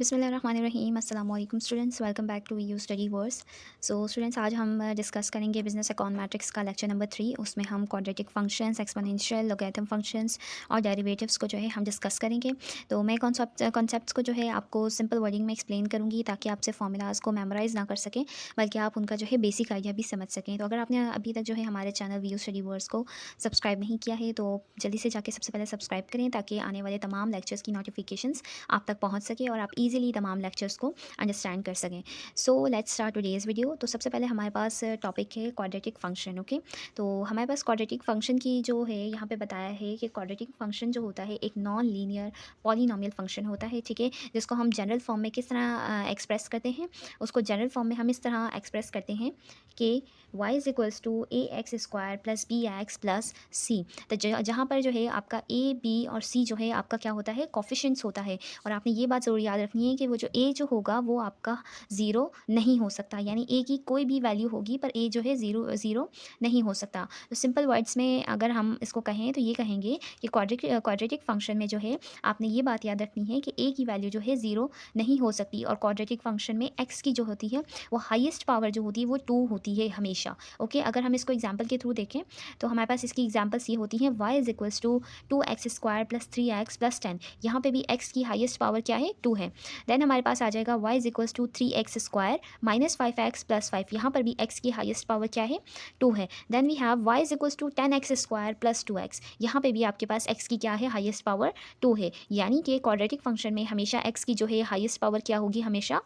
बिस्मिल्लाहिर्रहमानिर्रहीम अस्सलाम वालेकुम students, welcome back to U Study Verse. So students, आज हम डिस्कस करेंगे बिजनेस इकोनॉमेट्रिक्स का लेक्चर नंबर 3। उसमें हम quadratic functions, exponential, logarithm functions और डेरिवेटिव्स को जो है हम डिस्कस करेंगे। तो मैं कॉन्सेप्ट्स को जो है आपको सिंपल वर्डिंग में एक्सप्लेन करूँगी ताकि आपसे फॉर्मूलाज को मेमोराइज़ ना कर सकें, बल्कि आप उनका जो है बेसिक आइडिया भी समझ सकें। तो अगर आपने अभी तक जो है हमारे channel V U Study Verse को सब्सक्राइब नहीं किया है तो जल्दी से जाके सबसे पहले सब्सक्राइब करें, ताकि आने वाले तमाम लेक्चर्स की नोटिफिकेशंस आप तक पहुंच सके और आप इजीली तमाम लेक्चर्स को अंडरस्टैंड कर सकें। So let's start today's video. तो सबसे पहले हमारे पास टॉपिक है क्वाड्रेटिक फंक्शन। ओके, तो हमारे पास क्वाड्रेटिक फंक्शन की जो है यहाँ पे बताया है कि क्वाड्रेटिक फंक्शन जो होता है एक नॉन लीनियर पॉलिनोमियल फंक्शन होता है, ठीक है, जिसको हम जनरल फॉर्म में किस तरह एक्सप्रेस करते हैं। उसको जनरल फॉर्म में हम इस तरह एक्सप्रेस करते हैं कि y is equals to a x square plus b x plus c. तो जहाँ पर जो है आपका ए बी और सी जो है आपका क्या होता है, कोफिशिएंट्स होता है। और आपने ये बात ज़रूर याद रखनी है कि वो जो ए जो होगा वो आपका ज़ीरो नहीं हो सकता, यानी ए की कोई भी वैल्यू होगी पर ए जो है ज़ीरो ज़ीरो नहीं हो सकता। तो सिंपल वर्ड्स में अगर हम इसको कहें तो ये कहेंगे कि क्वाड्रेटिक फंक्शन में जो है आपने ये बात याद रखनी है कि ए की वैल्यू जो है ज़ीरो नहीं हो सकती। और क्वाड्रेटिक फंक्शन में एक्स की जो होती है वो हाईएस्ट पावर जो होती है वो टू होती है हमेशा। ओके, अगर हम इसको एग्जाम्पल के थ्रू देखें तो हमारे पास इसकी एग्जाम्पल्स ये होती हैं, y is equals to 2x² plus 3x plus 10। यहाँ पे भी x की हाईएस्ट पावर क्या है, 2 है। देन हमारे पास आ जाएगा y is equals to 3x² minus 5x plus 5। यहाँ पर भी x की हाईएस्ट पावर क्या है, 2 है। Then we have y is equals to 10x² plus 2x। यहाँ पे भी आपके पास x की क्या है, हाईएस्ट पावर 2 है। यानी कि क्वाड्रेटिक फंक्शन में हमेशा x की जो है हाईएस्ट पावर क्या होगी, हमेशा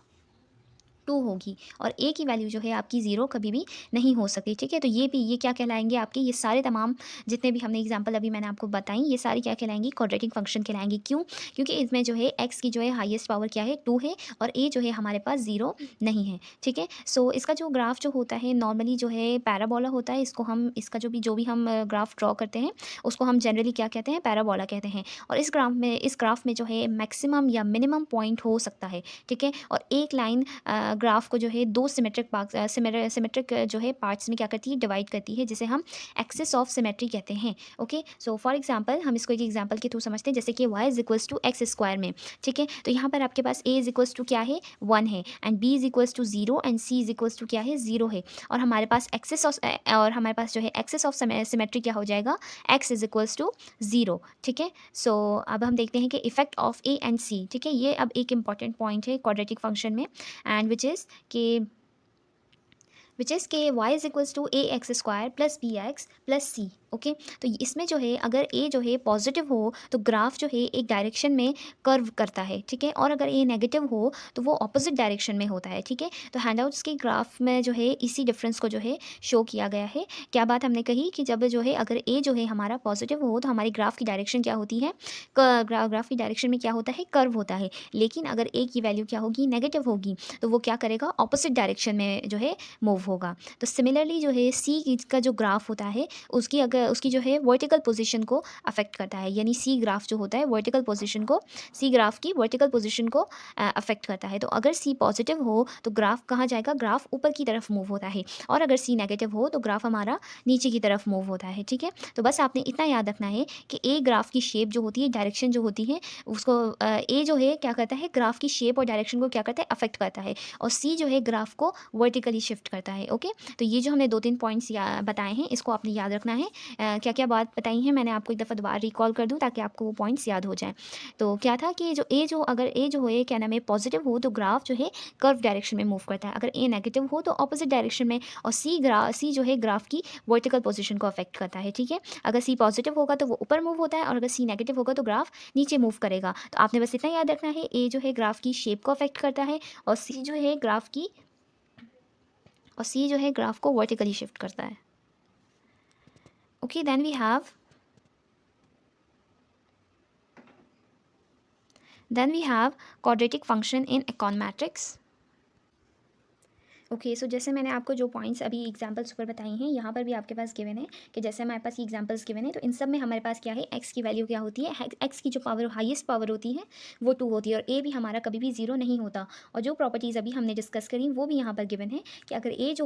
2 होगी। और a की वैल्यू जो है आपकी ज़ीरो कभी भी नहीं हो सकती, ठीक है। तो ये क्या कहलाएंगे आपके, ये सारे तमाम जितने भी हमने एग्जांपल अभी मैंने आपको बताई, ये सारी क्या कहलाएंगी, क्वाड्रेटिक फंक्शन कहलाएंगी। क्यों? क्योंकि इसमें जो है x की जो है हाईएस्ट पावर क्या है, 2 है, और a जो है हमारे पास ज़ीरो नहीं है, ठीक है। सो इसका जो ग्राफ जो होता है नॉर्मली जो है पैराबोला होता है। इसको हम इसका जो भी हम ग्राफ ड्रॉ करते हैं उसको हम जनरली क्या कहते हैं, पैराबोला कहते हैं। और इस ग्राफ में जो है मैक्सिमम या मिनिमम पॉइंट हो सकता है, ठीक है। और एक लाइन ग्राफ को जो है दो सिमेट्रिक जो है पार्ट्स में क्या करती है, डिवाइड करती है, जिसे हम एक्सिस ऑफ सिमेट्री कहते हैं। ओके, सो फॉर एग्जांपल हम इसको एक एग्जांपल के थ्रू समझते हैं, जैसे कि y is equals to x square में, ठीक है। तो यहाँ पर आपके पास a इज इक्वल्स टू क्या है, 1 है, and b is equals to 0 and c is equals to क्या है, 0 है। और हमारे पास हमारे पास जो है एक्सिस ऑफ सिमेट्री क्या हो जाएगा, x इज इक्वल्स टू 0, ठीक है। सो अब हम देखते हैं कि effect of a and c, ठीक है। ये अब एक इंपॉर्टेंट पॉइंट है क्वाड्रेटिक फंक्शन में, एंड विच इज़ के y is equals to a x square plus b x plus c. Okay, तो इसमें जो है अगर ए जो है पॉजिटिव हो तो ग्राफ जो है एक डायरेक्शन में कर्व करता है, ठीक है। और अगर ए नेगेटिव हो तो वो ऑपोजिट डायरेक्शन में होता है, ठीक है। तो हैंडआउट्स के ग्राफ में जो है इसी डिफरेंस को जो है शो किया गया है। क्या बात हमने कही कि जब जो है अगर ए जो है हमारा पॉजिटिव हो तो हमारी ग्राफ की डायरेक्शन क्या होती है, ग्राफ की डायरेक्शन में क्या होता है, कर्व होता है। लेकिन अगर ए की वैल्यू क्या होगी, नेगेटिव होगी, तो वो क्या करेगा, ऑपोजिट डायरेक्शन में जो है मूव होगा। तो सिमिलरली जो है सी का जो ग्राफ होता है उसकी जो है वर्टिकल पोजीशन को अफेक्ट करता है, यानी सी ग्राफ जो होता है सी ग्राफ की वर्टिकल पोजीशन को अफेक्ट करता है। तो अगर सी पॉजिटिव हो तो ग्राफ कहाँ जाएगा, ग्राफ ऊपर की तरफ मूव होता है, और अगर सी नेगेटिव हो तो ग्राफ हमारा नीचे की तरफ मूव होता है, ठीक है। तो बस आपने इतना याद रखना है कि ए ग्राफ की शेप जो होती है, डायरेक्शन जो होती है उसको ए जो है क्या करता है, ग्राफ की शेप और डायरेक्शन को क्या करता है, अफेक्ट करता है, और सी जो है ग्राफ को वर्टिकली शिफ्ट करता है। ओके, तो ये जो हमने 2-3 पॉइंट्स बताए हैं इसको आपने याद रखना है। क्या क्या बात बताई हैं मैंने आपको एक दफ़ा दोबारा रिकॉल कर दूं ताकि आपको वो पॉइंट्स याद हो जाएं। तो क्या था कि अगर ए जो है क्या नाम है, पॉजिटिव हो तो ग्राफ जो है कर्व डायरेक्शन में मूव करता है, अगर ए नेगेटिव हो तो ऑपोजिट डायरेक्शन में, और सी जो है ग्राफ की वर्टिकल पोजीशन को अफेक्ट करता है, ठीक है। अगर सी पॉजिटिव होगा तो वो ऊपर मूव होता है, और अगर सी नेगेटिव होगा तो ग्राफ नीचे मूव करेगा। तो आपने बस इतना याद रखना है, ए जो है ग्राफ की शेप को अफेक्ट करता है, और सी जो है ग्राफ को वर्टिकली शिफ्ट करता है। Okay, then we have quadratic function in econometrics. Okay, so जैसे मैंने आपको जो पॉइंट्स अभी एग्जांपल्स ऊपर बताई हैं, यहाँ पर भी आपके पास गिवन है कि जैसे हमारे पास ये एग्जांपल्स गिवन है, तो इन सब में हमारे पास क्या है, एक्स की वैल्यू क्या होती है, एक्स की जो पावर हाईएस्ट पावर होती है वो 2 होती है, और ए भी हमारा कभी भी 0 नहीं होता। और जो प्रॉपर्टीज़ अभी हमने डिस्कस करी वो भी यहाँ पर गिवन है कि अगर ए जो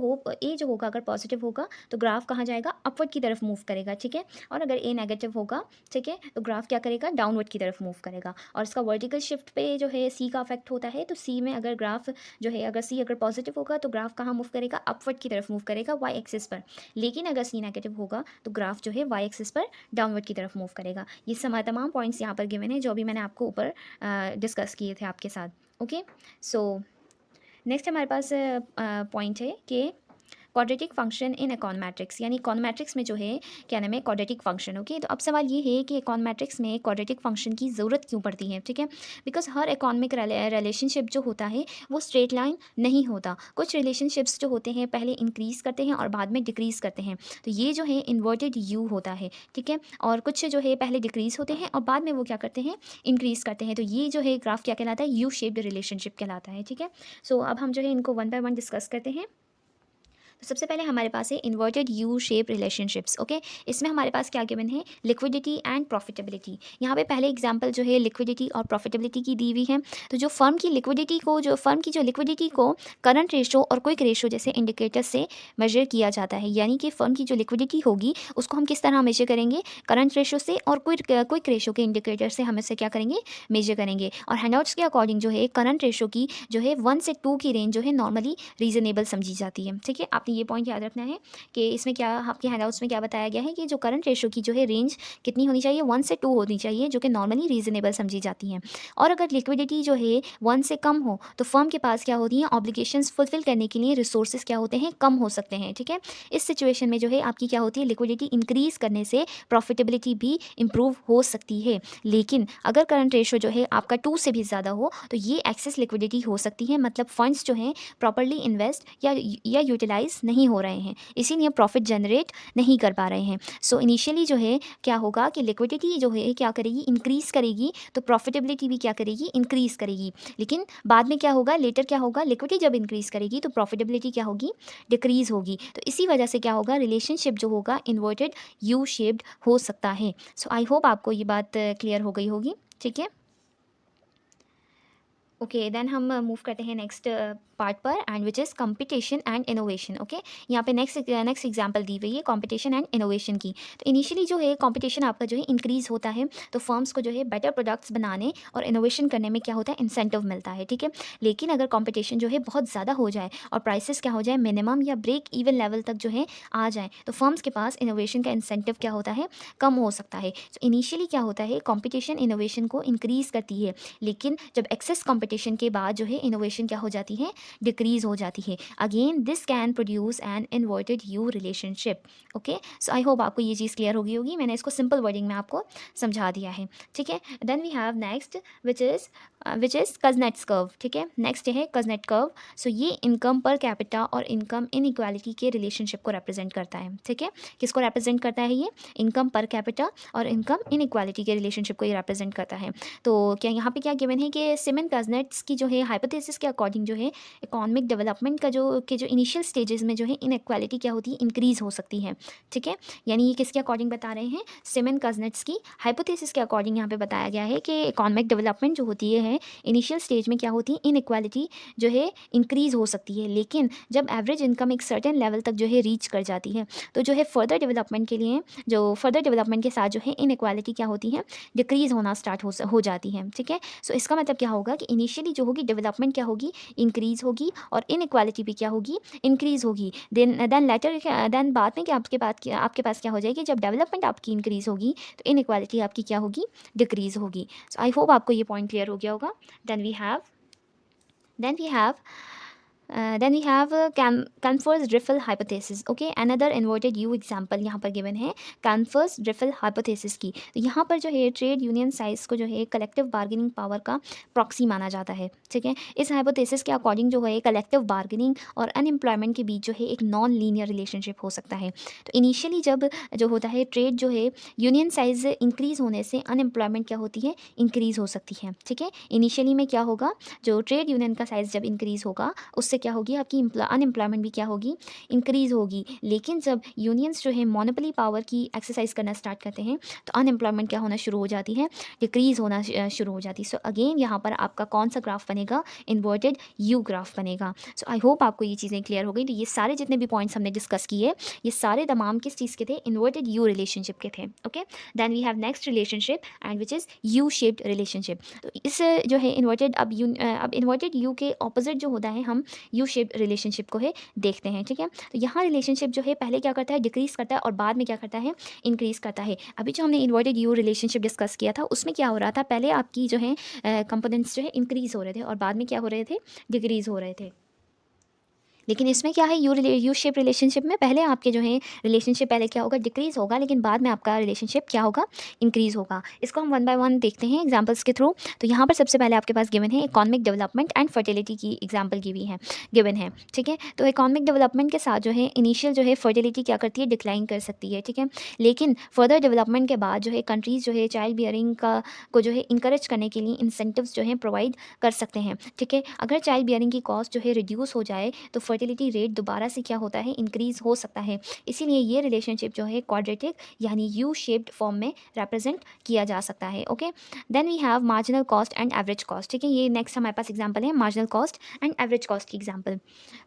होगा अगर पॉजिटिव होगा तो ग्राफ कहाँ जाएगा, अपवर्ड की तरफ मूव करेगा, ठीक है। और अगर ए नेगेटिव होगा, ठीक है, तो ग्राफ क्या करेगा, डाउनवर्ड की तरफ मूव करेगा। और इसका वर्टिकल शिफ्ट पे जो है सी का अफेक्ट होता है, तो सी में अगर ग्राफ जो है, अगर सी अगर पॉजिटिव होगा तो ग्राफ कहाँ मूव करेगा, अपवर्ड की तरफ मूव करेगा, वाई एक्सिस पर। लेकिन अगर सी नेगेटिव होगा तो ग्राफ जो है वाई एक्सिस पर डाउनवर्ड की तरफ मूव करेगा। ये तमाम पॉइंट्स यहाँ पर गिवन है जो अभी मैंने आपको ऊपर डिस्कस किए थे आपके साथ। ओके, सो नेक्स्ट हमारे पास पॉइंट है कि क्वाड्रेटिक फंक्शन इन इकोनोमेट्रिक्स, यानी इकोनोमेट्रिक्स में जो है क्या नाम है, क्वाड्रेटिक फंक्शन। ओके, तो अब सवाल ये है कि इकोनोमेट्रिक्स में क्वाड्रेटिक फंक्शन की ज़रूरत क्यों पड़ती है, ठीक है। बिकॉज हर इकोनॉमिक रिलेशनशिप जो होता है वो स्ट्रेट लाइन नहीं होता। कुछ रिलेशनशिप्स जो होते हैं पहले इंक्रीज़ करते हैं और बाद में डिक्रीज़ करते हैं, तो ये जो है इन्वर्टेड यू होता है, ठीक है। और कुछ जो है पहले डिक्रीज़ होते हैं और बाद में वो क्या करते हैं, इंक्रीज़ करते हैं, तो ये जो है ग्राफ क्या कहलाता है, यू शेप्ड रिलेशनशिप कहलाता है, ठीक है। सो अब हम जो है इनको वन बाय वन डिस्कस करते हैं। तो सबसे पहले हमारे पास है inverted U shape relationships. Okay, इसमें हमारे पास क्या गिवन है, लिक्विडिटी एंड प्रॉफिटेबिलिटी। यहाँ पे पहले एग्जांपल जो है लिक्विडिटी और प्रॉफिटेबिलिटी की दी हुई है। तो जो फर्म की लिक्विडिटी को करंट रेशो और क्विक रेशो जैसे इंडिकेटर से मेजर किया जाता है, यानी कि फर्म की जो लिक्विडिटी होगी उसको हम किस तरह मेजर करेंगे, करंट रेशो से और क्विक रेशो के इंडिकेटर से हम इसे क्या करेंगे, मेजर करेंगे। और हैंडआउट्स के अकॉर्डिंग जो है करंट रेशो की जो है 1 से 2 की रेंज जो है नॉर्मली रीजनेबल समझी जाती है, ठीक है। आपने ये पॉइंट याद रखना है कि इसमें क्या आपके हैंडआउट्स में क्या बताया गया है कि जो करंट रेशो की जो है रेंज कितनी होनी चाहिए, 1 से 2 होनी चाहिए, जो कि नॉर्मली रीजनेबल समझी जाती हैं। और अगर लिक्विडिटी जो है 1 से कम हो तो फर्म के पास क्या होती है, ऑब्लिगेशंस फुलफिल करने के लिए रिसोर्सेज क्या होते हैं, कम हो सकते हैं, ठीक है। इस सिचुएशन में जो है आपकी क्या होती है, लिक्विडिटी इंक्रीज करने से प्रॉफिटेबिलिटी भी इंप्रूव हो सकती है। लेकिन अगर करंट रेशो जो है आपका 2 से भी ज़्यादा हो तो ये एक्सेस लिक्विडिटी हो सकती है, मतलब फंड्स जो हैं प्रॉपरली इन्वेस्ट या यूटिलाइज नहीं हो रहे हैं, इसीलिए प्रॉफिट जनरेट नहीं कर पा रहे हैं। सो इनिशियली जो है क्या होगा कि लिक्विडिटी जो है क्या करेगी, इंक्रीज करेगी, तो प्रॉफिटेबिलिटी भी क्या करेगी, इंक्रीज करेगी। लेकिन बाद में क्या होगा, लेटर क्या होगा, लिक्विडिटी जब इंक्रीज करेगी तो प्रॉफिटेबिलिटी क्या होगी, डिक्रीज होगी। तो इसी वजह से क्या होगा, रिलेशनशिप जो होगा इन्वर्टेड यू शेप्ड हो सकता है। सो आई होप आपको ये बात क्लियर हो गई होगी, ठीक है। ओके, देन हम मूव करते हैं नेक्स्ट पार्ट पर, and which is competition and innovation. Okay, यहाँ पे नेक्स्ट एग्जांपल दी हुई है कंपटीशन एंड इनोवेशन की। तो इनिशियली जो है कंपटीशन आपका जो है इंक्रीज़ होता है, तो फर्म्स को जो है बेटर प्रोडक्ट्स बनाने और इनोवेशन करने में क्या होता है, इंसेंटिव मिलता है, ठीक है। लेकिन अगर कंपटीशन जो है बहुत ज़्यादा हो जाए और प्राइसेस क्या हो जाए, मिनिमम या ब्रेक इवन लेवल तक जो है आ जाए, तो फर्म्स के पास इनोवेशन का इंसेंटिव क्या होता है, कम हो सकता है। तो इनिशियली क्या होता है, कंपटीशन इनोवेशन को इंक्रीज़ करती है, लेकिन जब एक्सेस कंपटीशन के बाद जो है इनोवेशन क्या हो जाती है, डिक्रीज हो जाती है। Again this can produce an inverted you relationship. Okay, so I hope आपको ये चीज़ क्लियर होगी मैंने इसको सिंपल वर्डिंग में आपको समझा दिया है, ठीक है। Then we have next which is Kuznets curve, ठीक है। नेक्स्ट है कजनेट कर्व। सो ये इनकम पर कैपिटा और इनकम इनइक्वालिटी के रिलेशनशिप को रिप्रेजेंट करता है, ठीक है। किसको रिप्रेजेंट करता है, ये इनकम पर कैपिटा और इनकम इनइक्वालिटी के रिलेशनशिप को ये रिप्रेजेंट करता है। तो क्या यहाँ पे क्या गिवन है कि सिमन कजनेट्स की जो है हाइपोथेसिस के अकॉर्डिंग जो है इकोनॉमिक डेवलपमेंट का जो इनिशियल स्टेजेस में जो है इनइक्वालिटी क्या होती है, इंक्रीज़ हो सकती है, ठीक है। यानी ये किसके अकॉर्डिंग बता रहे हैं, सिमन कजनेट्स की हाइपोथेसिस के अकॉर्डिंग यहाँ पे बताया गया है कि इकोनॉमिक डेवलपमेंट जो होती है इनिशियल स्टेज में क्या होती है, इनइक्वालिटी जो है इंक्रीज़ हो सकती है, लेकिन जब एवरेज इनकम एक सर्टेन लेवल तक जो है रीच कर जाती है तो जो है फर्दर डेवलपमेंट के साथ जो है इनइक्वालिटी क्या होती है, डिक्रीज़ होना स्टार्ट हो जाती है, ठीक है। सो इसका मतलब क्या होगा कि इनिशियली जो होगी डेवलपमेंट क्या होगी, इंक्रीज़ होगी, और इनइक्वालिटी भी क्या होगी, इंक्रीज़ होगी। देन बाद में क्या आपके पास क्या हो जाएगी, जब डेवलपमेंट आपकी इंक्रीज़ होगी तो इनइक्वालिटी आपकी क्या होगी, डिक्रीज़ होगी। सो आई होप आपको ये पॉइंट क्लियर हो गया होगा। Then we have Kanfer's drifle hypothesis. Okay, another inverted U example यहाँ पर गिवन है कैनफर्स ड्रिफल हाइपोथेसिस की। तो यहाँ पर जो है ट्रेड यूनियन साइज को जो है कलेक्टिव बार्गेनिंग पावर का प्रॉक्सी माना जाता है, ठीक है। इस हाइपोथेसिस के अकॉर्डिंग जो है कलेक्टिव बार्गेनिंग और अनएम्प्लॉयमेंट के बीच जो है एक नॉन लीनियर रिलेशनशिप हो सकता है। तो इनिशियली जब जो होता है ट्रेड जो है यूनियन साइज इंक्रीज़ होने से अनएम्प्लॉयमेंट क्या होती है, इंक्रीज़ हो सकती है, ठीक है। इनिशियली में क्या होगा, जो ट्रेड यूनियन का साइज़ जब इंक्रीज़ होगा उससे क्या होगी, आपकी अनएम्प्लॉयमेंट भी क्या होगी, इंक्रीज़ होगी। लेकिन जब यूनियंस जो है मोनोपोली पावर की एक्सरसाइज करना स्टार्ट करते हैं तो अनएम्प्लॉयमेंट क्या होना शुरू हो जाती है, डिक्रीज़ होना शुरू हो जाती है। सो अगेन यहाँ पर आपका कौन सा ग्राफ बनेगा, इन्वर्टेड यू ग्राफ बनेगा। सो आई होप आपको ये चीज़ें क्लियर हो गई। तो ये सारे जितने भी पॉइंट्स हमने डिस्कस किए, ये सारे तमाम किस चीज़ के थे, इन्वर्टेड यू रिलेशनशिप के थे। Okay, then we have next relationship and which is U shaped relationship. तो इस जो है इन्वर्टेड, अब इन्वर्टेड यू के ऑपोजिट जो होता है, हम यू शेप्ड रिलेशनशिप को है देखते हैं। ठीक है, तो यहाँ रिलेशनशिप जो है पहले क्या करता है, डिक्रीज़ करता है और बाद में क्या करता है, इंक्रीज़ करता है। अभी जो हमने इन्वर्टेड यू रिलेशनशिप डिस्कस किया था उसमें क्या हो रहा था, पहले आपकी जो है कंपोनेंट्स जो है इंक्रीज़ हो रहे थे और बाद में क्या हो रहे थे, डिक्रीज़ हो रहे थे। लेकिन इसमें क्या है, यू शेप रिलेशनशिप में पहले आपके जो है रिलेशनशिप पहले क्या होगा, डिक्रीज़ होगा, लेकिन बाद में आपका रिलेशनशिप क्या होगा, इंक्रीज़ होगा। इसको हम वन बाय वन देखते हैं एग्जांपल्स के थ्रू। तो यहाँ पर सबसे पहले आपके पास गिवन है इकोनॉमिक डेवलपमेंट एंड फर्टिलिटी की एग्जाम्पल गिवन है। ठीक है, तो इकोनॉमिक डेवलपमेंट के साथ जो है इनिशियल जो है फर्टिलिटी क्या करती है, डिक्लाइन कर सकती है। ठीक है, लेकिन फर्दर डेवलपमेंट के बाद जो है कंट्रीज़ जो है चाइल्ड बियरिंग को जो है इंकरेज करने के लिए इंसेंटिव्स जो है प्रोवाइड कर सकते हैं। ठीक है, अगर चाइल्ड बियरिंग की कॉस्ट जो है रिड्यूस हो जाए तो फर्टिलिटी रेट दोबारा से क्या होता है, इंक्रीज़ हो सकता है। इसीलिए ये रिलेशनशिप जो है क्वाड्रेटिक यानी यू शेप्ड फॉर्म में रिप्रेजेंट किया जा सकता है। Okay, then we have marginal cost and average cost. ठीक है, ये नेक्स्ट हमारे पास एग्जांपल है marginal cost and average cost की एग्जांपल।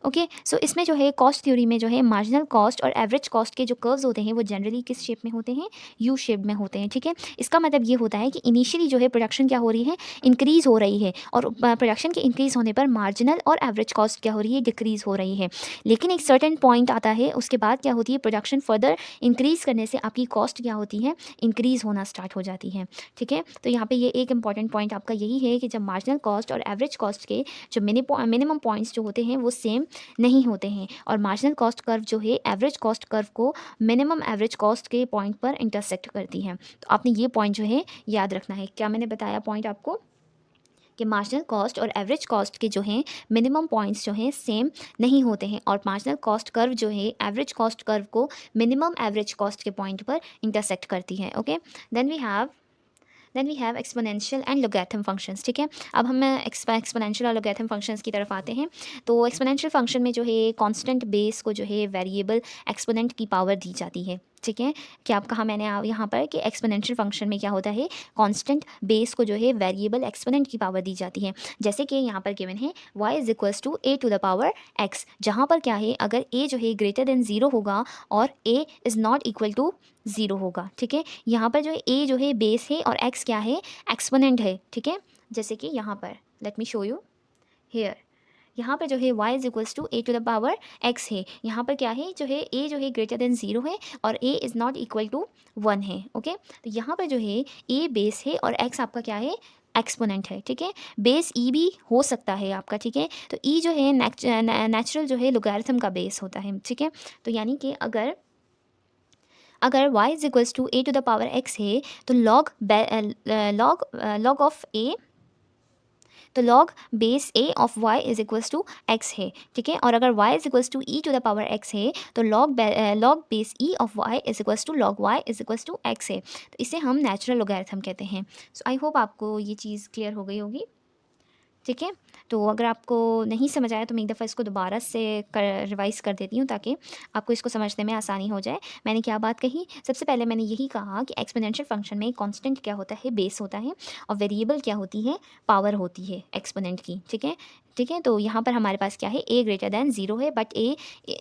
ओके, सो इसमें जो है कॉस्ट थ्योरी में जो है मार्जिनल कॉस्ट और एवरेज कॉस्ट के जो कर्व्स होते हैं वो जनरली किस शेप में होते हैं, यू शेप में होते हैं। ठीक है, इसका मतलब ये होता है कि इनिशियली जो है प्रोडक्शन क्या हो रही है, इंक्रीज़ हो रही है और प्रोडक्शन के इंक्रीज़ होने पर मार्जिनल और एवरेज कॉस्ट क्या हो रही है, डिक्रीज़ हो रही है। लेकिन एक सर्टेन पॉइंट आता है, उसके बाद क्या होती है, प्रोडक्शन फर्दर इंक्रीज़ करने से आपकी कॉस्ट क्या होती है, इंक्रीज़ होना स्टार्ट हो जाती है। ठीक है, तो यहाँ पे ये एक इंपॉर्टेंट पॉइंट आपका यही है कि जब मार्जिनल कॉस्ट और एवरेज कॉस्ट के जो मिनिमम पॉइंट्स जो होते हैं वो सेम नहीं होते हैं और मार्जिनल कॉस्ट कर्व जो है एवरेज कॉस्ट कर्व को मिनिमम एवरेज कॉस्ट के पॉइंट पर इंटरसेक्ट करती है। तो आपने ये पॉइंट जो है याद रखना है। क्या मैंने बताया पॉइंट आपको कि मार्जिनल कॉस्ट और एवरेज कॉस्ट के जो हैं मिनिमम पॉइंट्स जो हैं सेम नहीं होते हैं और मार्जिनल कॉस्ट कर्व जो है एवरेज कॉस्ट कर्व को मिनिमम एवरेज कॉस्ट के पॉइंट पर इंटरसेक्ट करती है। Okay, then we have exponential and logarithm functions. ठीक है, अब हम एक्सपोनेंशियल और लोगैरिथम फंक्शंस की तरफ आते हैं। तो एक्सपोनेंशियल फंक्शन में जो है कांस्टेंट बेस को जो है वेरिएबल एक्सपोनेंट की पावर दी जाती है। ठीक है, क्या आप कहा मैंने यहाँ पर कि एक्सपोनेंशियल फंक्शन में क्या होता है, कांस्टेंट बेस को जो है वेरिएबल एक्सपोनेंट की पावर दी जाती है। जैसे कि यहाँ पर गिवन है y is equals to a to the power x, जहाँ पर क्या है, अगर a जो है ग्रेटर देन 0 होगा और a is not equal to 0 होगा। ठीक है, यहाँ पर जो है a जो है बेस है और x क्या है, एक्सपोनेंट है। ठीक है, जैसे कि यहाँ पर let me show you here, यहाँ पर जो है y is equals to a to the power x है। यहाँ पर क्या है, जो है a जो है ग्रेटर देन 0 है और a is not equal to 1 है। ओके, तो यहाँ पर जो है a बेस है और x आपका क्या है, एक्सपोनेंट है। ठीक है, बेस e भी हो सकता है आपका। ठीक है, तो e जो है नेचुरल जो है लोगारिथम का बेस होता है। ठीक है, तो यानी कि अगर y is equals to a to the power x है तो लॉग ऑफ a, तो log base a of y is equals to x है। ठीक है, और अगर y is equals to e to the power x है तो log base e of y is equals to log y is equals to x है। तो इसे हम नेचुरल लोगैरिथम कहते हैं। सो आई होप आपको ये चीज़ क्लियर हो गई होगी। ठीक है, तो अगर आपको नहीं समझ आया तो मैं एक दफ़ा इसको दोबारा से रिवाइज़ कर देती हूँ ताकि आपको इसको समझने में आसानी हो जाए। मैंने क्या बात कही, सबसे पहले मैंने यही कहा कि एक्सपोनेंशियल फंक्शन में कांस्टेंट क्या होता है, बेस होता है और वेरिएबल क्या होती है, पावर होती है एक्सपोनेंट की। ठीक है, तो यहाँ पर हमारे पास क्या है, a ग्रेटर दैन 0 है but a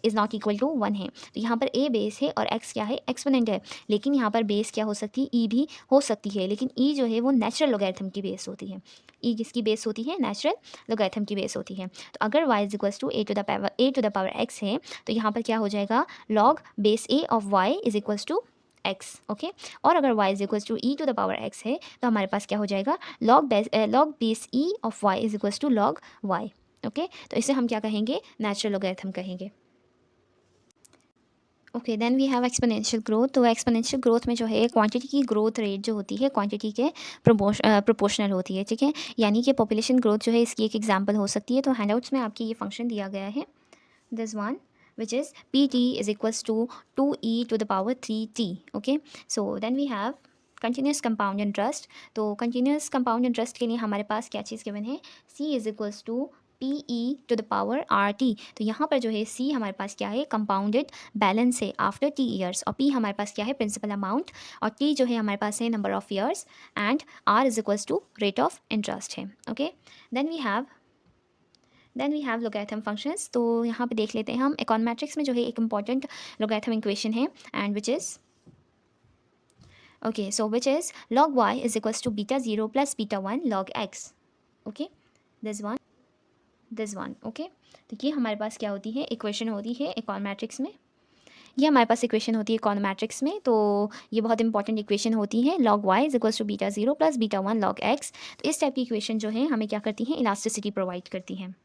is not equal to 1 है। तो यहाँ पर a बेस है और x क्या है, एक्सपोनेंट है। लेकिन यहाँ पर बेस क्या हो सकती है, e भी हो सकती है, लेकिन e जो है वो नेचुरल लोगैरिथम की बेस होती है। e किसकी बेस होती है, नेचुरल लोगैरिथम की बेस होती है। तो अगर y is equals to a to the power x है तो यहाँ पर क्या हो जाएगा, log base a of y is equals to x। Okay, और अगर y is equals to e to the power x है तो हमारे पास क्या हो जाएगा, log base e of y is equals to log y। Okay, तो इसे हम क्या कहेंगे, नेचुरल लोगैरिथम कहेंगे। Okay, then we have exponential growth. तो एक्सपोनेंशियल ग्रोथ में जो है क्वांटिटी की ग्रोथ रेट जो होती है क्वांटिटी के प्रोपोर्शनल होती है। ठीक है, यानी कि पॉपुलेशन ग्रोथ जो है इसकी एक एग्जांपल हो सकती है। तो हैंडआउट्स में आपकी ये फंक्शन दिया गया है, this one which is pt is equals to 2e to the power 3t. Okay, so then we have continuous compound interest. तो कंटिन्यूस कंपाउंड इंटरेस्ट के लिए हमारे पास क्या चीज़ गिवन है, c is equals to p e to the power r t. तो यहाँ पर जो है सी हमारे पास क्या है, कंपाउंडेड बैलेंस है आफ्टर टी ईयर्स, और पी हमारे पास क्या है, प्रिंसिपल अमाउंट, और टी जो है हमारे पास है number of years, and r is equals to rate of interest है। Okay, then we have logarithm functions. तो यहाँ पे देख लेते हैं हम, इकोनोमेट्रिक्स में जो है एक इंपॉर्टेंट लोगैरिथम इक्वेशन है, and which is okay, so which is log y is equals to beta 0 plus beta 1 log x. okay, this one okay। तो ये हमारे पास क्या होती है, इक्वेशन होती है इकोनोमेट्रिक्स में, ये हमारे पास इक्वेशन होती है इकोनोमेट्रिक्स में। तो ये बहुत इंपॉर्टेंट इक्वेशन होती है, log y is equals to beta 0 plus beta 1 log x। तो इस टाइप की इक्वेशन जो है हमें क्या करती है, इलास्टिसिटी प्रोवाइड करती है।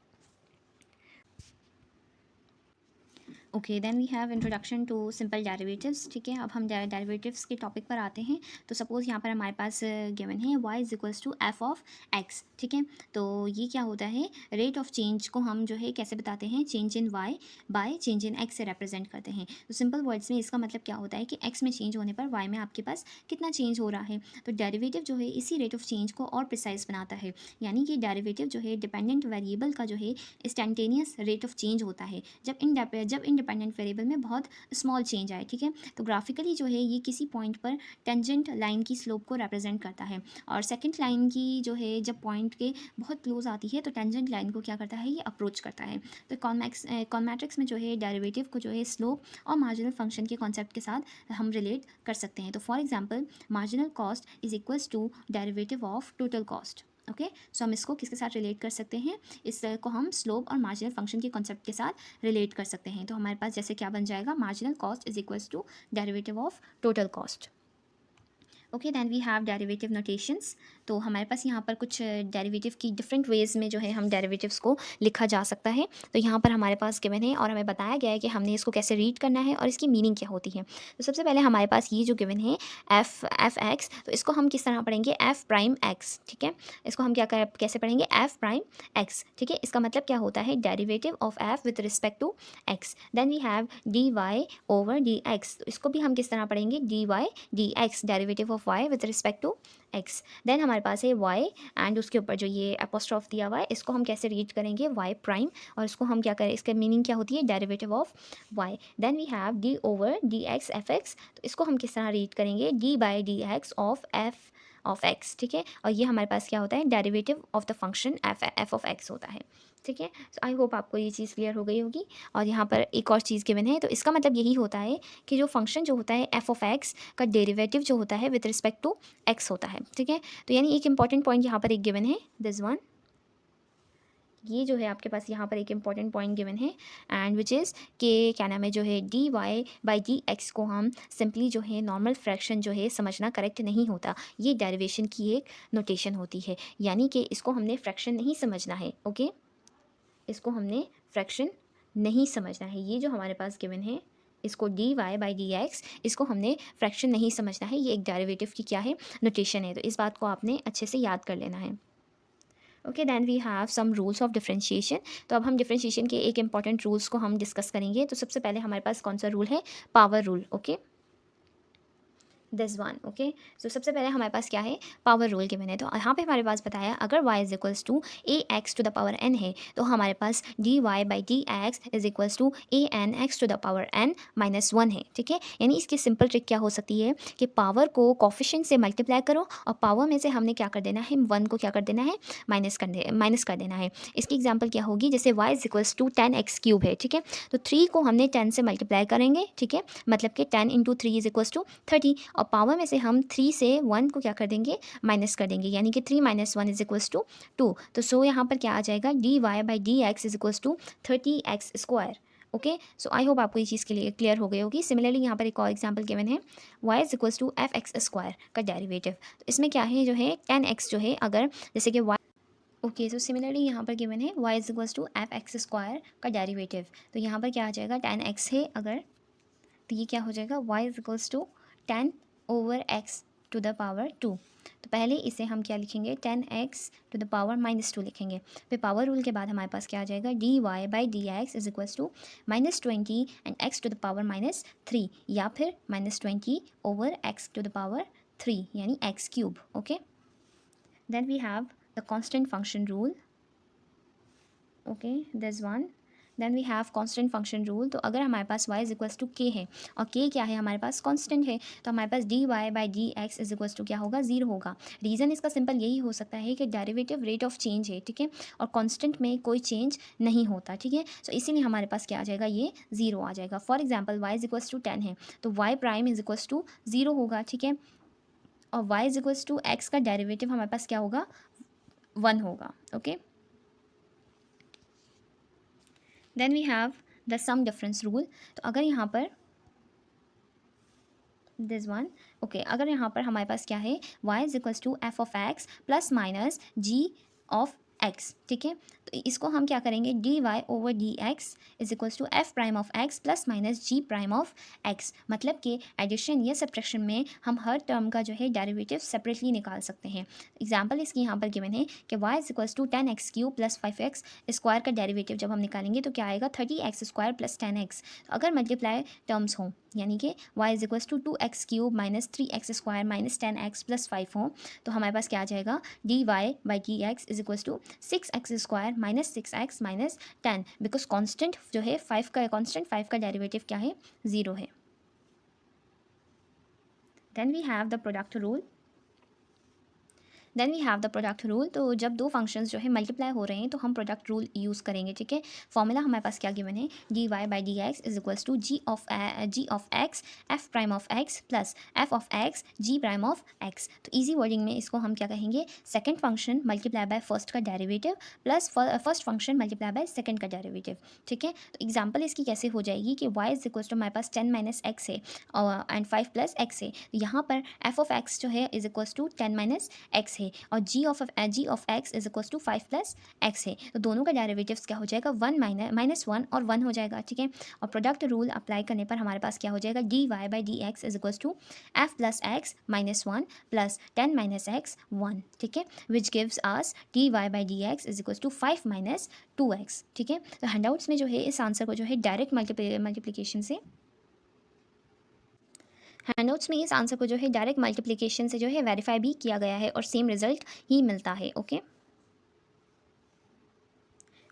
Okay, then we have introduction to simple derivatives. ठीक है, अब हम डेरिवेटिव्स के टॉपिक पर आते हैं। तो सपोज़ यहाँ पर हमारे पास गिवन है y is equals to F of x। ठीक है, तो ये क्या होता है, रेट ऑफ चेंज को हम जो है कैसे बताते हैं, change in y by change in x से रिप्रेजेंट करते हैं। तो सिंपल वर्ड्स में इसका मतलब क्या होता है कि x में चेंज होने पर y में आपके पास कितना चेंज हो रहा है। तो डेरिवेटिव जो है इसी रेट ऑफ चेंज को और प्रिसाइज बनाता है, यानी कि डेरिवेटिव जो है डिपेंडेंट वेरिएबल का जो है इंस्टेंटेनियस रेट ऑफ चेंज होता है जब इंडिपेंडेंट वेरिएबल में बहुत स्मॉल चेंज आए। ठीक है, तो ग्राफिकली जो है ये किसी पॉइंट पर टेंजेंट लाइन की स्लोप को रिप्रेजेंट करता है, और सेकंड लाइन की जो है जब पॉइंट के बहुत क्लोज आती है तो टेंजेंट लाइन को क्या करता है, ये अप्रोच करता है। तो इकोनोमेट्रिक्स में जो है डेरिवेटिव को जो है स्लोप और मार्जिनल फंक्शन के कॉन्सेप्ट के साथ हम रिलेट कर सकते हैं। तो for example, marginal cost is equals to derivative of total cost. Okay, so हम इसको किसके साथ रिलेट कर सकते हैं, इसको हम स्लोप और मार्जिनल फंक्शन के कॉन्सेप्ट के साथ रिलेट कर सकते हैं। तो हमारे पास जैसे क्या बन जाएगा, marginal cost is equals to derivative of total cost. Okay, then we have derivative notations. तो हमारे पास यहाँ पर कुछ डेरिवेटिव की डिफरेंट वेज में जो है हम डेरिवेटिव्स को लिखा जा सकता है। तो यहाँ पर हमारे पास गिवन है और हमें बताया गया है कि हमने इसको कैसे रीड करना है और इसकी मीनिंग क्या होती है। तो सबसे पहले हमारे पास ये जो गिवन है एफ एक्स, तो इसको हम किस तरह पढ़ेंगे, एफ प्राइम एक्स। ठीक है, इसको हम कैसे पढ़ेंगे, एफ प्राइम एक्स। ठीक है, इसका मतलब क्या होता है, derivative of f with respect to x. Then we have d y over d x, तो इसको भी हम किस तरह पढ़ेंगे, d y d x, derivative of y with respect to x। देन हमारे पास है y, एंड उसके ऊपर जो ये एपोस्ट्रोफ दिया हुआ है इसको हम कैसे रीड करेंगे, y प्राइम, और इसको हम क्या करें, इसका मीनिंग क्या होती है, derivative of y। Then we have d over d x f x, तो इसको हम किस तरह रीड करेंगे, d by D x of x। ठीक है, और ये हमारे पास क्या होता है, derivative of the function f of x होता है। ठीक है, सो आई होप आपको ये चीज़ क्लियर हो गई होगी। और यहाँ पर एक और चीज़ गिवन है, तो इसका मतलब यही होता है कि जो फंक्शन जो होता है f ऑफ x का डेरिवेटिव जो होता है विद रिस्पेक्ट टू x होता है। ठीक है, तो यानी एक इंपॉर्टेंट पॉइंट यहाँ पर एक गिवन है, दिस वन, ये जो है आपके पास यहाँ पर एक इंपॉर्टेंट पॉइंट गिवन है, एंड विच इज़ कि क्या नाम है, जो है d Y by D x को हम सिंपली जो है नॉर्मल फ्रैक्शन जो है समझना करेक्ट नहीं होता, ये डेरिवेशन की एक नोटेशन होती है, यानी कि इसको हमने फ्रैक्शन नहीं समझना है। ओके, इसको हमने फ्रैक्शन नहीं समझना है, ये जो हमारे पास गिवन है इसको d Y by D x, इसको हमने फ्रैक्शन नहीं समझना है, ये एक डेरिवेटिव की क्या है, नोटेशन है। तो इस बात को आपने अच्छे से याद कर लेना है। Okay, then we have some rules of differentiation. तो अब हम डिफरेंशिएशन के एक इंपॉर्टेंट रूल्स को हम डिस्कस करेंगे। तो सबसे पहले हमारे पास कौन सा रूल है, power rule. Okay, this one. Okay, so सबसे पहले हमारे पास क्या है, पावर रूल गिवन है। तो यहाँ पे हमारे पास बताया, अगर y is equals to a x to the power n है, तो हमारे पास d Y by D x is equals to a n x to the power n minus one है। ठीक है, यानी इसकी सिंपल ट्रिक क्या हो सकती है कि पावर को कॉफिशिएंट से मल्टीप्लाई करो और पावर में से हमने क्या कर देना है, वन को क्या कर देना है, माइनस कर देना है। इसकी एग्जाम्पल क्या होगी, जैसे y is equals to 10x cube है। ठीक है, तो 3 को हमने 10 से मल्टीप्लाई करेंगे। ठीक है, मतलब कि 10 इंटू 3 इज इक्वल्स टू 30, और पावर में से हम 3 से 1 को क्या कर देंगे, माइनस कर देंगे, यानी कि 3 माइनस 1 इज इक्वल्स टू 2। तो सो यहाँ पर क्या आ जाएगा, d Y by D x is equals to 30x square. Okay, so I hope आपको ये चीज़ के लिए क्लियर हो गई होगी। सिमिलरली यहाँ पर एक और एग्जांपल गिवन है, y is equals to f x square का डेरिवेटिव। तो इसमें क्या है, जो है 10x जो है, अगर जैसे कि y, ओके, सो सिमिलरली यहाँ पर गिवन है y is equals to f x square का डेरिवेटिव। तो यहाँ पर क्या आ जाएगा, 10x है अगर, तो ये क्या हो जाएगा, y is equals to 10 over x to the power 2। तो पहले इसे हम क्या लिखेंगे, 10x to the power minus 2 लिखेंगे। फिर पावर रूल के बाद हमारे पास क्या आ जाएगा, d Y by D x is equals to -20 and x to the power -3, या फिर -20 over x to the power 3, यानी x cube. Okay, then we have the constant function rule. Okay this one. Then we have constant function rule. तो अगर हमारे पास y is equals to k है और k क्या है हमारे पास कांस्टेंट है, तो हमारे पास dy by D x is equals to क्या होगा, 0 होगा। रीज़न इसका सिंपल यही हो सकता है कि डेरिवेटिव रेट ऑफ चेंज है, ठीक है, और कांस्टेंट में कोई चेंज नहीं होता, ठीक है। सो इसीलिए हमारे पास क्या आ जाएगा, ये 0 आ जाएगा। For example y is equals to 10 है तो y prime is equals to 0 होगा, ठीक है, और y is equals to x का डेरिवेटिव हमारे पास क्या होगा, 1 होगा। Okay then we have the sum difference rule. तो अगर यहाँ पर दिस वन, ओके, अगर यहाँ पर हमारे पास क्या है, y is equals to F of x plus minus g of x, ठीक है, तो इसको हम क्या करेंगे, d y over d x is equals to f prime of x plus minus g prime of x. मतलब कि एडिशन या सब्ट्रैक्शन में हम हर टर्म का जो है डेरिवेटिव सेपरेटली निकाल सकते हैं। एग्जाम्पल इसकी यहाँ पर गिवन है कि y is equals to 10x cube plus 5x square का डेरिवेटिव जब हम निकालेंगे तो क्या आएगा, 30x स्क्वायर प्लस 10x। तो अगर मल्टीप्लाई टर्म्स हों, यानी कि y is equals to 2x cube minus 3x square minus 10x plus 5 हो, तो हमारे पास क्या आ जाएगा, dy by D x is equals to 6x square minus 6x minus 10, because constant जो है 5 का, कॉन्स्टेंट 5 का डेरिवेटिव क्या है, 0 है। Then we have the product rule. Then we have the product rule. तो जब दो फंक्शंस जो है मल्टीप्लाई हो रहे हैं तो हम प्रोडक्ट रूल यूज़ करेंगे, ठीक है। फॉर्मूला हमारे पास क्या गिवन है, d Y by D x is equals to ji of x f prime of x plus f of x g prime of x. तो ईजी वर्डिंग में इसको हम क्या कहेंगे, second function multiply by first का derivative plus first function multiply by second का derivative, ठीक है। तो एग्जाम्पल इसकी कैसे हो जाएगी कि वाई इज इक्वल्स टू हमारे पास 10 माइनस एक्स है एंड 5 प्लस एक्स है, तो यहाँ पर एफ ऑफ एक्स जो है is equals to 10 minus x है और g of x is equals to 5 plus x है। तो दोनों का डेरिवेटिव्स क्या हो जाएगा, माइनस वन और 1 हो जाएगा, ठीक है। और प्रोडक्ट रूल अप्लाई करने पर हमारे पास क्या हो जाएगा, d Y by D x is equals to f plus x minus 1 plus 10 minus x 1, ठीक है, which gives us d Y by D x is equals to 5 minus 2x, ठीक है। तो हैंडआउट्स में जो है इस आंसर को जो है डायरेक्ट मल्टीप्लिकेशन से, हैंडआउट्स में इस आंसर को जो है डायरेक्ट मल्टीप्लिकेशन से जो है वेरीफाई भी किया गया है और सेम रिजल्ट ही मिलता है। Okay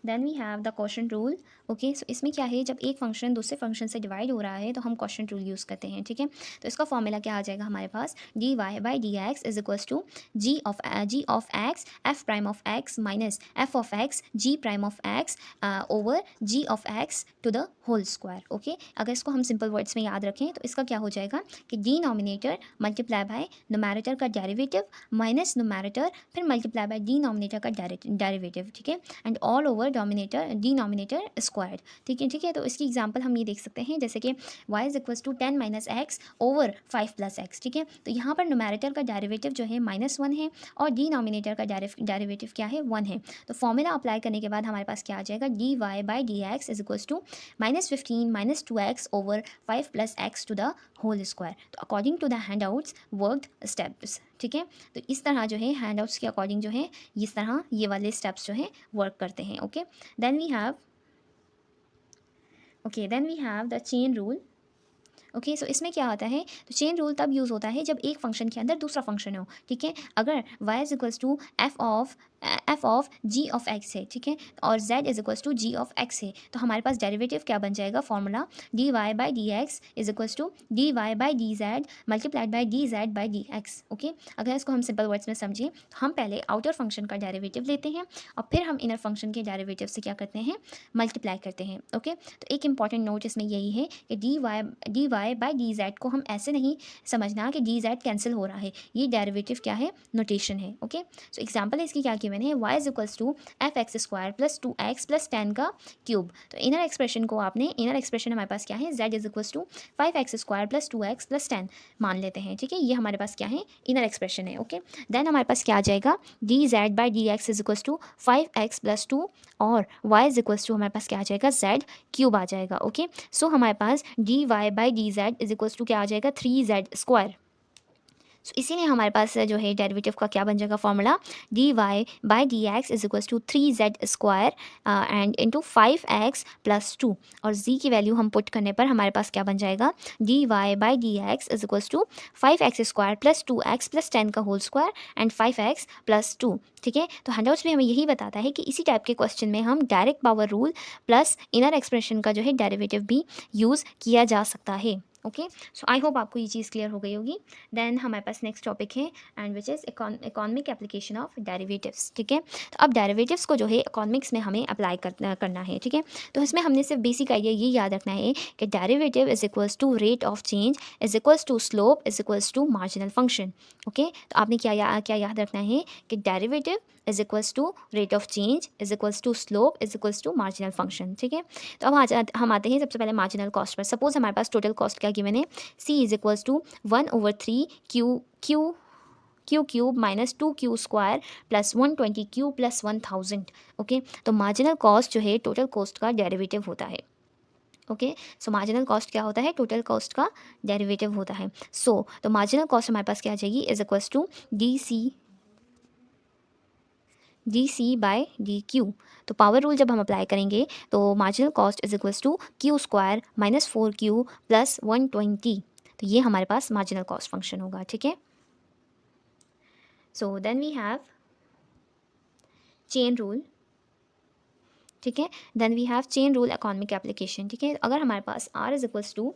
then we have the question rule. Okay so इसमें क्या है, जब एक फंक्शन दूसरे फंक्शन से डिवाइड हो रहा है तो हम क्वेश्चन रूल यूज़ करते हैं, ठीक है। तो इसका फॉर्मूला क्या आ जाएगा हमारे पास, d Y by D x is equals to ji of x f prime of x minus f of x g prime of x over g of x to the whole square. Okay अगर इसको हम simple words में याद रखें तो इसका क्या हो जाएगा कि D nominator multiply by numerator का डेरिवेटिव माइनस न्यूमैरेटर फिर मल्टीप्लाई बाय डी नॉमिनेटर का डेरिवेटिव, ठीक है, and all over denominator squared, ठीक है। तो इसकी एग्जांपल हम ये देख सकते हैं जैसे कि y is equals to 10 minus x over 5 plus x, ठीक है। तो यहाँ पर न्यूमैरेटर का डेरिवेटिव जो है -1 है और डिनोमिनेटर का डेरिवेटिव क्या है, 1 है। तो फॉर्मूला अप्लाई करने के बाद हमारे पास क्या आ जाएगा, d Y by D x is equals to -15 minus 2x over 5 plus x to the whole square. तो according to the handouts worked steps, ठीक है। तो इस तरह जो है हैंडआउट्स के अकॉर्डिंग जो है इस तरह ये वाले स्टेप्स जो है वर्क करते हैं। Okay then we have the chain rule. Okay so इसमें क्या होता है, तो चेन रूल तब यूज़ होता है जब एक फंक्शन के अंदर दूसरा फंक्शन हो, ठीक है। अगर y is equals to F of G of X है, ठीक है, और z is equals to ji of X है, तो हमारे पास डेरिवेटिव क्या बन जाएगा, formula D Y by D x is equals to D Y by D Z multiplied by D Z by D X. Okay अगर इसको हम सिंपल वर्ड्स में समझें तो हम पहले आउटर फंक्शन का डेरिवेटिव लेते हैं और फिर हम इनर फंक्शन के डेरिवेटिव से क्या करते हैं, मल्टीप्लाई करते हैं। ओके तो एक इंपॉर्टेंट नोट इसमें यही है कि d Y by D z को हम ऐसे नहीं समझना कि डी जेड कैंसिल हो रहा है, ये डेरिवेटिव क्या है, नोटेशन है। ओके सो एग्जांपल इसकी क्या गिवन है, y is equals to f x square plus 2x plus 10 का क्यूब। तो इनर एक्सप्रेशन को आपने, इनर एक्सप्रेशन हमारे पास क्या है, z is equals to 5x square plus 2x plus 10 मान लेते हैं, ठीक है। ये हमारे पास क्या है, इनर एक्सप्रेशन है। ओके देन हमारे पास क्या आ जाएगा, d Z by D x is equals to 5x plus 2 और y इज इक्वल्स टू हमारे पास क्या आ जाएगा, z क्यूब आ जाएगा। ओके सो हमारे पास d Y by D z is equals to क्या आ जाएगा, 3z स्क्वायर। सो इसीलिए हमारे पास जो है डेरिवेटिव का क्या बन जाएगा formula, dy by D x is equals to 3z² and into 5x plus 2, और z की वैल्यू हम पुट करने पर हमारे पास क्या बन जाएगा, dy by D x is equals to 5x² plus 2x plus 10 का whole square and 5x plus 2। ठीक है, तो हैंडआउट्स में हमें यही बताता है कि इसी टाइप के क्वेश्चन में हम direct power rule plus inner expression का जो है डेरिवेटिव भी यूज़ किया जा सकता है। ओके, सो आई होप आपको ये चीज़ क्लियर हो गई होगी। देन हमारे पास नेक्स्ट टॉपिक है and which is economic application of derivatives. ठीक है, तो अब डेरिवेटिव्स को जो है इकोनॉमिक्स में हमें अप्लाई करना है। ठीक है, तो इसमें हमने सिर्फ बेसिक आइडिया ये याद रखना है कि derivative is equals to rate of change is equals to slope is equals to marginal function. Okay, तो आपने क्या याद रखना है कि derivative is equals to rate of change is equals to slope is equals to marginal function. ठीक है, तो अब हम आते हैं सबसे पहले मार्जिनल कॉस्ट पर। सपोज हमारे पास टोटल कॉस्ट क्या गिवन है, c is equals to 1/3 q cube minus 2q² plus 120q plus 1000। Okay, तो मार्जिनल कॉस्ट जो है टोटल कॉस्ट का डेरिवेटिव होता है। ओके, सो मार्जिनल कॉस्ट क्या होता है, टोटल कॉस्ट का डेरिवेटिव होता है। तो मार्जिनल कॉस्ट हमारे पास क्या आ जाएगी, is equals to d c by d q. तो पावर रूल जब हम अप्लाई करेंगे तो marginal cost is equals to q² minus 4q plus 120। तो ये हमारे पास मार्जिनल कॉस्ट फंक्शन होगा। ठीक है, so then we have chain rule. ठीक है, then we have chain rule economic application. ठीक है, अगर हमारे पास r is equals to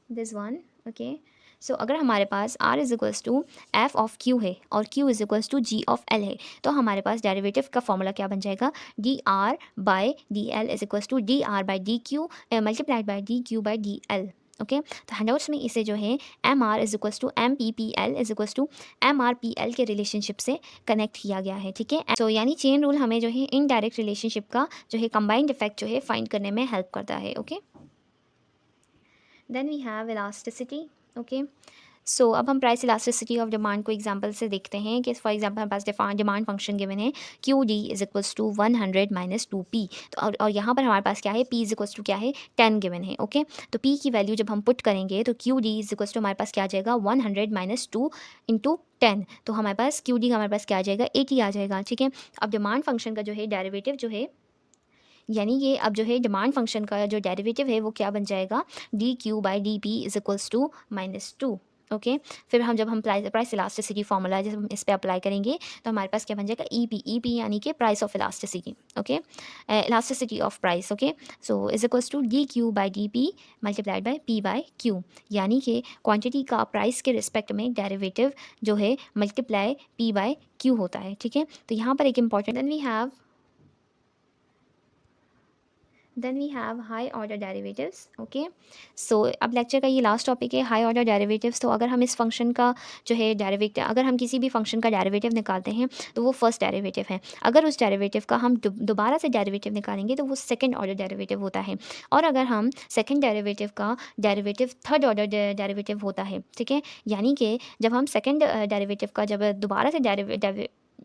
this one. Okay, so अगर हमारे पास r is equals to F of q है और q is equals to g of l है, तो हमारे पास डेरिवेटिव का फॉर्मूला क्या बन जाएगा, d r by d l is equals to d r by d q multiplied by d q by d l. Okay, तो हैंडआउट्स में इसे जो है M R is equals to M P P L is equals to M R P L के relationship से connect किया गया है। ठीक है, सो यानी चेन रूल हमें जो है इनडायरेक्ट रिलेशनशिप का जो है कंबाइंड इफेक्ट जो है फाइंड करने में हेल्प करता है। Okay, then we have elasticity. Okay, so अब हम प्राइस इलास्टिसिटी ऑफ डिमांड को एग्जांपल से देखते हैं कि फॉर एग्जांपल हमारे पास डिमांड फंक्शन गिवन है Q D is equals to 100 minus 2p। तो और यहाँ पर हमारे पास क्या है, p इज इक्वल्स टू क्या है 10 गिवन है। ओके, तो p की वैल्यू जब हम पुट करेंगे तो q D is equals to हमारे पास क्या आ जाएगा 100 माइनस 2 इंटू 10। तो हमारे पास क्यू डी का हमारे पास क्या आ जाएगा 80 आ जाएगा। ठीक है, अब डिमांड फंक्शन का जो है डेरिवेटिव जो है, यानी ये अब जो है डिमांड फंक्शन का जो डेरिवेटिव है वो क्या बन जाएगा, d q by d p is equals to -2। Okay, फिर हम जब हम प्राइस इलास्टिसिटी फॉर्मूला जब हम इस पर अप्लाई करेंगे तो हमारे पास क्या बन जाएगा ई पी यानी कि price of elasticity. Okay, elasticity of price. Okay, so is equals to d q by d p multiplied by p by q, यानी कि क्वांटिटी का प्राइस के रिस्पेक्ट में डेरिवेटिव जो है मल्टीप्लाई पी बाई क्यू होता है। ठीक है, तो यहाँ पर एक important then we have high order derivatives. Okay, so अब लेक्चर का ये लास्ट टॉपिक है हाई ऑर्डर डेरिवेटिव्स। तो अगर हम इस फंक्शन का जो है डेरिवेटिव, अगर हम किसी भी फंक्शन का डेरिवेटिव निकालते हैं तो वो फर्स्ट डेरिवेटिव है। अगर उस डेरिवेटिव का हम दोबारा से डेरिवेटिव निकालेंगे तो वो सेकंड ऑर्डर डेरिवेटिव होता है, और अगर हम सेकंड डेरिवेटिव का डेरिवेटिव थर्ड ऑर्डर डेरिवेटिव होता है। ठीक है, यानी कि जब हम सेकंड डेरिवेटिव का जब दोबारा से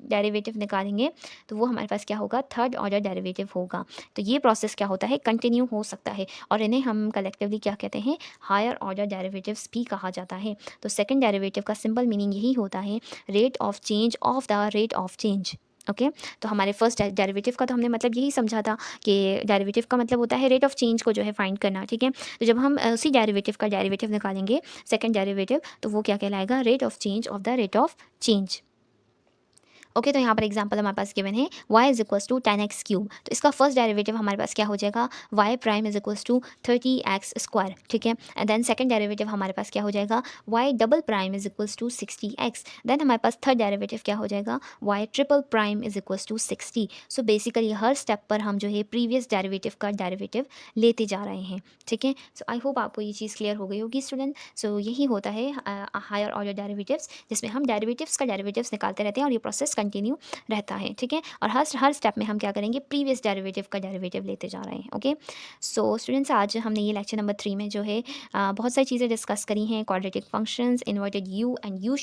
डेरिवेटिव निकालेंगे तो वो हमारे पास क्या होगा, थर्ड ऑर्डर डेरिवेटिव होगा। तो ये प्रोसेस क्या होता है, कंटिन्यू हो सकता है, और इन्हें हम कलेक्टिवली क्या कहते हैं, हायर ऑर्डर डेरिवेटिव्स भी कहा जाता है। तो सेकंड डेरिवेटिव का सिंपल मीनिंग यही होता है, rate of change of the rate of change. Okay, तो हमारे फर्स्ट डेरिवेटिव का तो हमने मतलब यही समझा था कि डेरिवेटिव का मतलब होता है रेट ऑफ चेंज को जो है फाइंड करना। ठीक है, तो जब हम उसी डेरिवेटिव का डेरिवेटिव निकालेंगे सेकंड डेरिवेटिव, तो वो क्या कहलाएगा, rate of change of the rate of change. Okay, तो यहाँ पर एग्जांपल हमारे पास गिवन है y is equals to 10x cube. तो इसका फर्स्ट डेरिवेटिव हमारे पास क्या हो जाएगा, y prime is equals to 30x²। ठीक है, एंड देन सेकंड डेरिवेटिव हमारे पास क्या हो जाएगा, y double prime is equals to 60x। Then हमारे पास थर्ड डेरिवेटिव क्या हो जाएगा, y triple prime is equals to 60। So basically हर स्टेप पर हम जो है प्रीवियस डेरिवेटिव का डेरिवेटिव लेते जा रहे हैं। ठीक है, सो आई होप आपको ये चीज़ क्लियर हो गई होगी स्टूडेंट। सो यही होता है हायर ऑर्डर डेरिवेटिव्स, जिसमें हम डेरिवेटिव्स का डेरिवेटिव्स निकालते रहते हैं और ये प्रोसेस कंटिन्यू रहता है, ठीक है। और हर स्टेप में हम क्या करेंगे, प्रीवियस डेरिवेटिव का डेरिवेटिव लेते जा रहे हैं। ओके, सो स्टूडेंट्स आज हमने ये लेक्चर नंबर 3 में जो है बहुत सारी चीज़ें डिस्कस करी हैं, quadratic functions, inverted U and U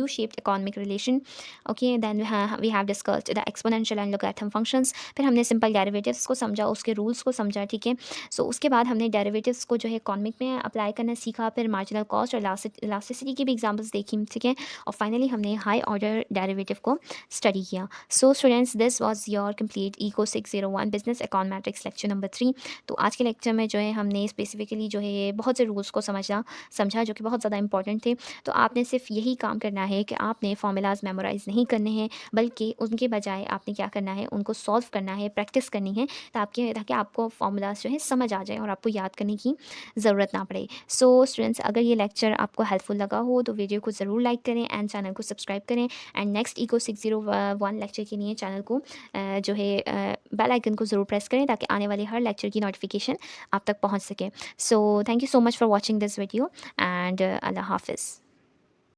shaped economic relation. Okay, then we have discussed the exponential and logarithm functions. फिर हमने सिंपल डेरिवेटिव्स को समझा, उसके रूल्स को समझा, ठीक है। सो उसके बाद हमने डेरिवेटिव्स को जो है इकोनॉमिक में अप्लाई करना सीखा, फिर मार्जिनल कॉस्ट और इलास्टिसिटी की भी एग्जांपल्स देखी, ठीक है। और फाइनली हमने हाई ऑर्डर डेरिवेटिव को स्टडी किया। So students, this was your complete ECO 601 business econometrics lecture number 3। तो आज के लेक्चर में जो है हमने स्पेसिफिकली जो है बहुत से रूल्स को समझा जो कि बहुत ज़्यादा इंपॉर्टेंट थे। तो आपने सिर्फ यही काम करना है कि आपने फार्मूलाज मेमोराइज नहीं करने हैं, बल्कि उनके बजाय आपने क्या करना है, उनको सॉल्व करना है, प्रैक्टिस करनी है, ताकि आपको फार्मूलाज जो है समझ आ जाए और आपको याद करने की ज़रूरत ना पड़े। सो स्टूडेंट्स, अगर ये लेक्चर आपको हेल्पफुल लगा हो तो वीडियो को ज़रूर लाइक करें एंड चैनल को सब्सक्राइब करें। एंड नेक्स्ट इको 601 लेक्चर के लिए चैनल को जो है बेल आइकन को ज़रूर प्रेस करें, ताकि आने वाले हर लेक्चर की नोटिफिकेशन आप तक पहुंच सके। So thank you so much for watching this video and अल्लाह हाफिज़।